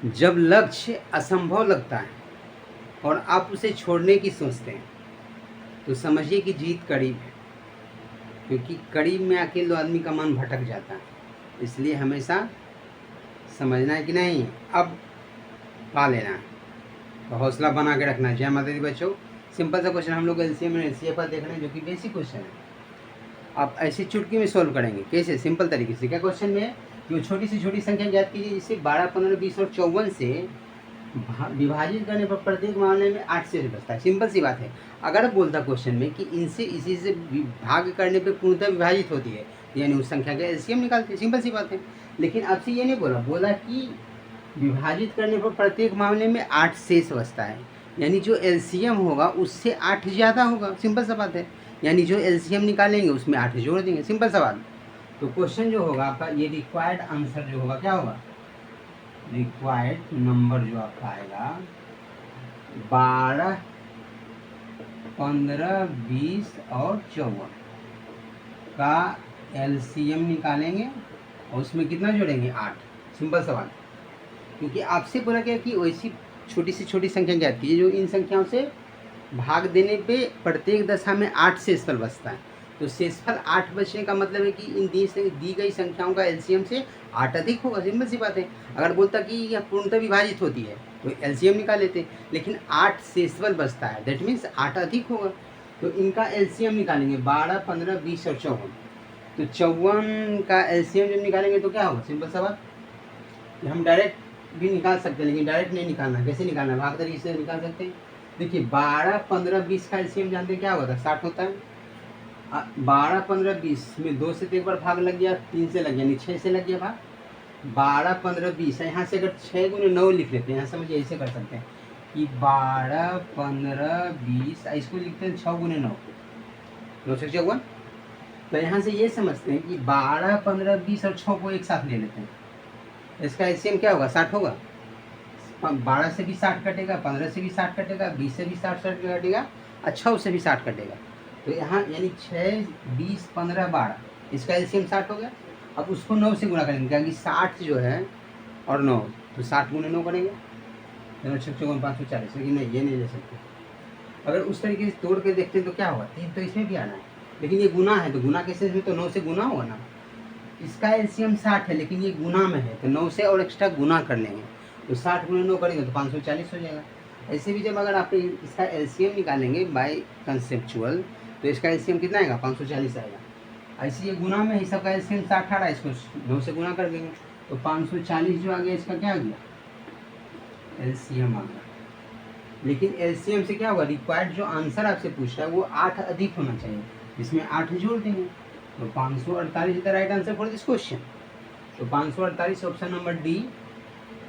जब लक्ष्य असंभव लगता है और आप उसे छोड़ने की सोचते हैं तो समझिए कि जीत करीब है, क्योंकि करीब में अकेले आदमी का मन भटक जाता है। इसलिए हमेशा समझना है कि नहीं, अब पा लेना है, तो हौसला बना के रखना है। जय माता दी बच्चों। सिंपल सा क्वेश्चन हम लोग एलसीएम और एलसीएफ पर देख रहे हैं, जो कि बेसिक क्वेश्चन है। आप ऐसी चुटकी में सोल्व करेंगे। कैसे? सिंपल तरीके से। क्या क्वेश्चन में है कि वो छोटी से छोटी संख्या ज्ञात कीजिए जिसे 12, 15, 20 और 54 से विभाजित करने पर प्रत्येक मामले में 8 से बचता है। सिंपल सी बात है। अगर बोलता क्वेश्चन में कि इनसे इसी से भाग करने पर पूर्णतः विभाजित होती है, यानी उस संख्या का एलसीएम निकालते हैं। सिंपल सी बात है। लेकिन आपसे ये नहीं बोला कि विभाजित करने पर प्रत्येक मामले में 8 शेष बचता है, यानी जो एलसीएम होगा उससे 8 ज़्यादा होगा। सिंपल सा बात है। यानी जो एलसीएम निकालेंगे उसमें 8 जोड़ देंगे। सिंपल सा बात। तो क्वेश्चन जो होगा आपका, ये रिक्वायर्ड आंसर जो होगा क्या होगा? रिक्वायर्ड नंबर जो आपका आएगा 12, 15, 20 और 54 का एलसीएम निकालेंगे और उसमें कितना जोड़ेंगे? 8। सिंपल सवाल। क्योंकि आपसे बोला गया कि वैसी छोटी से छोटी संख्या ज्ञात कीजिए जो इन संख्याओं से भाग देने पे प्रत्येक दशा में 8 शेषफल बचता है। तो शेषफल 8 बचने का मतलब है कि इन दी गई संख्याओं का एलसीएम से 8 अधिक होगा। सिंपल सी बात है। अगर बोलता कि यह पूर्णतः विभाजित होती है तो एलसीएम निकाल लेते, लेकिन 8 शेषफल बचता है, दैट मीन्स 8 अधिक होगा। तो इनका एलसीएम निकालेंगे 12, 15, 20 और 54। तो 54 का एलसीएम जब निकालेंगे तो क्या होगा? सिंपल सा बात। हम डायरेक्ट भी निकाल सकते हैं, लेकिन डायरेक्ट नहीं निकालना। कैसे निकालना? भाग तरीके से निकाल सकते हैं। देखिए 12, 15, 20 का एलसीएम जानते हैं क्या होता है? 60 होता है। 12, 15, 20 में 2 से तो एक बार भाग लग गया, 3 से लग गया, यानी 6 से लग गया भाग। 12, 15, 20 यहाँ से अगर 6 गुने 9 लिख लेते हैं, यहाँ समझिए ऐसे कर सकते हैं कि 12, 15, 20, इसको लिखते हैं 6 गुने 9, 954। तो यहाँ से ये समझते हैं कि 12, 15, 20 और 6 को एक साथ ले लेते हैं। इसका एलसीएम क्या होगा? 60 होगा। 12 से भी 60 कटेगा, 15 से भी 60 कटेगा, 20 से भी 60 कटेगा और 6 से भी 60 कटेगा। तो यहाँ यानी 6, 20, 15, 12, इसका एलसीएम 60 हो गया। अब उसको 9 से गुणा करेंगे, क्योंकि 60 जो है और 9, तो 60 गुने 9 करेंगे, 540। लेकिन नहीं, ये नहीं ले सकते। अगर उस तरीके से तोड़ के देखते हैं तो क्या होगा? 3 तो इसमें भी आना है, लेकिन ये गुना है तो गुना के सेंस में तो 9 से गुना होगा ना। इसका एलसीएम 60 है, लेकिन ये गुना में है तो 9 से और एक्स्ट्रा गुना कर लेंगे, तो 60 गुना 9 करेंगे तो 540 हो जाएगा। ऐसे भी जब अगर आप इसका एलसीएम निकालेंगे बाय कंसेप्चुअल, तो इसका एलसीएम कितना आएगा? 540 आएगा। ऐसे ये गुना में है, सबका एलसीएम 60 आ रहा है, इसको 9 से गुना कर देंगे तो 540 जो आ गया, इसका क्या आ गया? एलसीएम आ गया। लेकिन एलसीएम से क्या होगा? रिक्वायर्ड जो आंसर आपसे पूछ रहा है वो 8 अधिक होना चाहिए, इसमें 8 जोड़ देंगे तो 548 is the right answer for this question. तो 548 option number D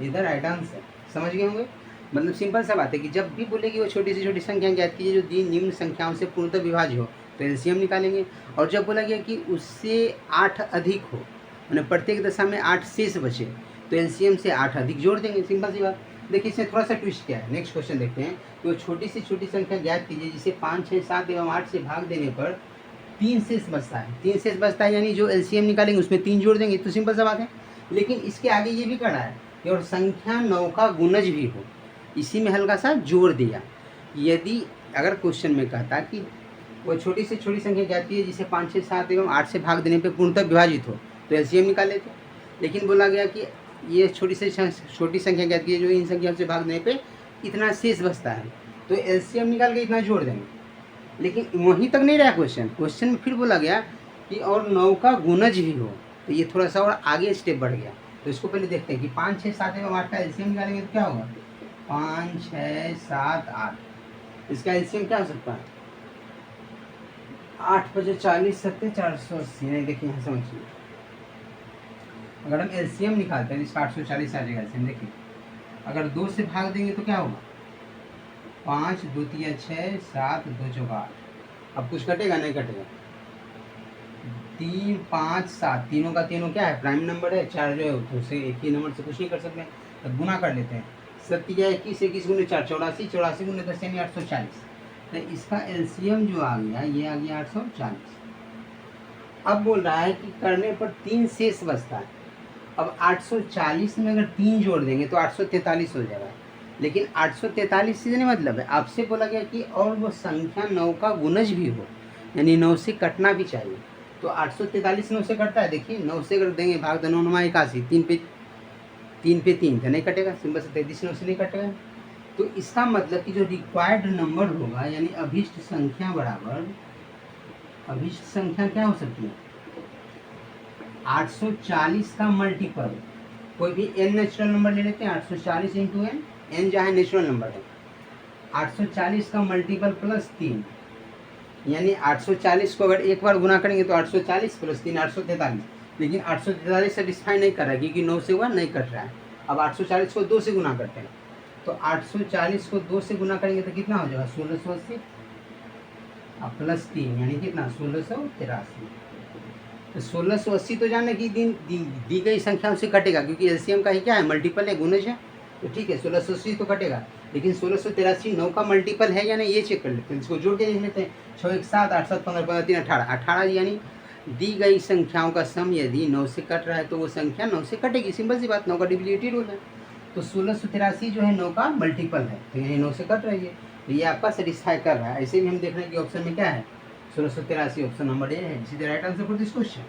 is the right answer. समझ गए होंगे? मतलब सिंपल सा बात है कि जब भी बोले कि वो छोटी से छोटी संख्या ज्ञात कीजिए जो निम्न संख्याओं से पूर्णतः विभाज्य हो, तो एलसीएम निकालेंगे। और जब बोला गया कि उससे 8 अधिक हो, मैंने प्रत्येक दशा में 8 शेष बचे, तो एलसीएम से 8 अधिक जोड़ देंगे। सिंपल सी बात। देखिए इसमें थोड़ा सा ट्विस्ट क्या है, नेक्स्ट क्वेश्चन देखते हैं। तो छोटी से छोटी संख्या ज्ञात कीजिए जिसे 5, 6, 7 एवं 8 से भाग देने पर 3 शेष बचता है। 3 शेष बचता है, यानी जो एलसीएम निकालेंगे उसमें 3 जोड़ देंगे, तो सिंपल सा बात है। लेकिन इसके आगे ये भी करना है कि और संख्या 9 का गुणज भी हो, इसी में हल्का सा जोड़ दिया। यदि अगर क्वेश्चन में कहता कि वो छोटी से छोटी संख्या ज्ञात कीजिए जिसे 5, 6, 7 एवं 8 से भाग देने पर पूर्णतः विभाजित हो, तो एलसीएम निकाल लेते। लेकिन बोला गया कि ये छोटी से छोटी संख्या ज्ञात कीजिए जो इन संख्याओं से भाग देने पे इतना शेष बचता है, तो एलसीएम निकाल के इतना जोड़ देंगे। लेकिन वहीं तक नहीं रहा क्वेश्चन में फिर बोला गया कि और 9 का गुणज भी हो, तो ये थोड़ा सा और आगे स्टेप बढ़ गया। तो इसको पहले देखते हैं कि 5, 6, 7 एवं 8 का एलसीएम निकालेंगे तो क्या होगा? 5, 6, 7, 8, इसका एलसीएम क्या हो सकता है? 8, 5, 40, 7, 480। नहीं देखिए यहाँ समझिए, अगर हम एलसीएम निकालते हैं इसका 840 आ जाएगा एलसीएम। देखिए अगर 2 से भाग देंगे तो क्या होगा? 5, 2 तिया 6, 7, 2 चौका 8। अब कुछ कटेगा? नहीं कटेगा। 3, 5, 7, तीनों का तीनों क्या है? प्राइम नंबर है। 4 जो है तो उसे एक ही नंबर से कुछ नहीं कर सकते, तो गुना कर लेते हैं। 7 या 21, 21 गुने 4 84, 84 गुने 10 यानी 840। तो इसका एलसीएम जो आ गया ये आ गया 840। अब बोल रहा है कि करने पर 3 शेष बचता है, अब 840 में अगर 3 जोड़ देंगे तो 843 हो जाएगा, लेकिन 843 से नहीं मतलब है, आपसे बोला गया कि और वो संख्या 9 का गुणज भी हो, यानी 9 से कटना भी चाहिए। तो 843 9 से कटता है, देखिए 9 से कर देंगे भाग, 9 9 81, 3 पे 3 तो नहीं कटेगा, सिंपल से 33 9 से नहीं कटेगा। तो इसका मतलब कि जो रिक्वायर्ड नंबर होगा, यानी अभिष्ट संख्या बराबर, अभिष्ट संख्या क्या हो सकती है, 840 का मल्टीपल, कोई भी n नेचुरल नंबर ले लेते हैं, 840 इंटू एन, एन जहाँ नेचुरल नंबर है, 840 का मल्टीपल प्लस 3, यानी 840 को अगर एक बार गुना करेंगे तो 840 प्लस 3 843, लेकिन 843 सेटिस्फाई नहीं कर रहा है क्योंकि 9 से हुआ नहीं कट रहा है। अब 840 को 2 से गुना करते हैं, तो 840 को 2 से गुना करेंगे तो कितना हो जाएगा 1680 प्लस 3, यानी कितना 1683। तो 1680 तो जाने की दी गई संख्याओं से कटेगा, क्योंकि एलसीएम का ही क्या है, मल्टीपल है, गुणज है, तो ठीक है 1680 तो कटेगा। लेकिन 1683 9 का मल्टीपल है या नहीं ये चेक कर लेते हैं, इसको जोड़ के देख लेते हैं। 6 1 7 8 7 15 15 3 18 18, यानी दी गई संख्याओं का सम यदि 9 से कट रहा है तो वो संख्या 9 से कटेगी, सिंपल सी बात, 9 का डिविजिबिलिटी रूल है। तो 1683 जो है 9 का मल्टीपल है, तो यानी 9 से कट रही है, तो ये आपका सेटिस्फाई कर रहा है। ऐसे भी हम देख रहे हैं कि ऑप्शन में क्या है 1683, ऑप्शन नंबर ए है, इसी right answer for this question.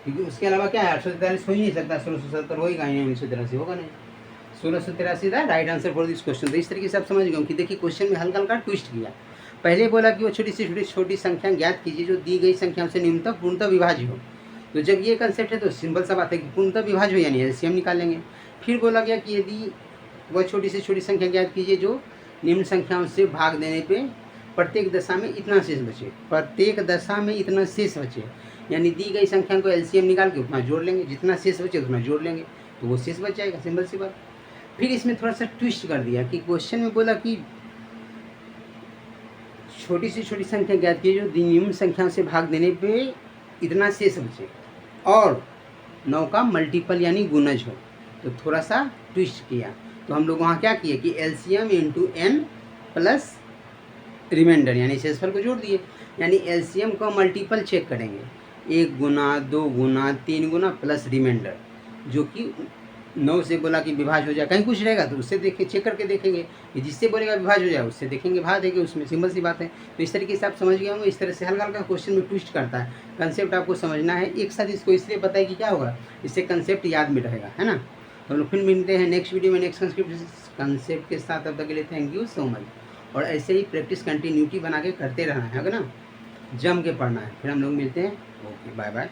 क्योंकि उसके अलावा क्या है 843 हो ही नहीं सकता, 1670 होगा ही नहीं, 1983 होगा नहीं, 1683 था right answer for this question. तो इस तरीके से आप समझ गए कि देखिए क्वेश्चन में हल्का हल्का ट्विस्ट किया। पहले बोला कि वो छोटी से छोटी संख्या ज्ञात कीजिए जो दी गई संख्याओं से न्यूनतम पूर्णतः विभाज्य हो। तो जब ये कंसेप्ट है तो सिंपल सा बात है कि पूर्णतः विभाज्य हो यानी एलसीएम निकालेंगे। फिर बोला गया कि यदि वह छोटी से छोटी संख्या ज्ञात कीजिए जो निम्न संख्याओं से भाग देने पे प्रत्येक दशा में इतना शेष बचे, प्रत्येक दशा में इतना शेष बचे, यानी दी गई संख्या को एलसीएम निकाल के उतना जोड़ लेंगे, जितना शेष बचे उतना जोड़ लेंगे, तो वो शेष बच जाएगा, सिंपल सी बात। फिर इसमें थोड़ा सा ट्विस्ट कर दिया कि क्वेश्चन में बोला कि छोटी से छोटी संख्या ज्ञात कीजिए जो निम्न संख्याओं से भाग देने पे इतना शेष बचे और 9 का मल्टीपल यानी गुणज हो, तो थोड़ा सा ट्विस्ट किया। तो हम लोग वहाँ क्या किए कि LCM into n plus remainder यानी शेषफल को जोड़ दिए, यानी एलसीएम का मल्टीपल चेक करेंगे, 1 गुना 2 गुना 3 गुना प्लस रिमाइंडर, जो कि 9 से बोला कि विभाज्य हो जाए, कहीं कुछ रहेगा तो उससे देखें, चेक करके देखेंगे कि जिससे बोलेगा विभाज्य हो जाए उससे देखेंगे भाग देंगे उसमें, सिंपल सी बात है। तो इस तरीके से आप समझ गए होंगे, इस तरह से हल्का हल्का क्वेश्चन में ट्विस्ट करता है, कंसेप्ट आपको समझना है एक साथ। इसको इसलिए पता है कि क्या होगा, इससे कंसेप्ट याद में रहेगा, है ना। तो हम लोग फिर मिलते हैं नेक्स्ट वीडियो में नेक्स्ट कंसेप्ट के साथ। तब तक के लिए थैंक यू सो मच। और ऐसे ही प्रैक्टिस कंटिन्यूटी बना के करते रहना है ना, जम के पढ़ना है। फिर हम लोग मिलते हैं, ओके बाय बाय।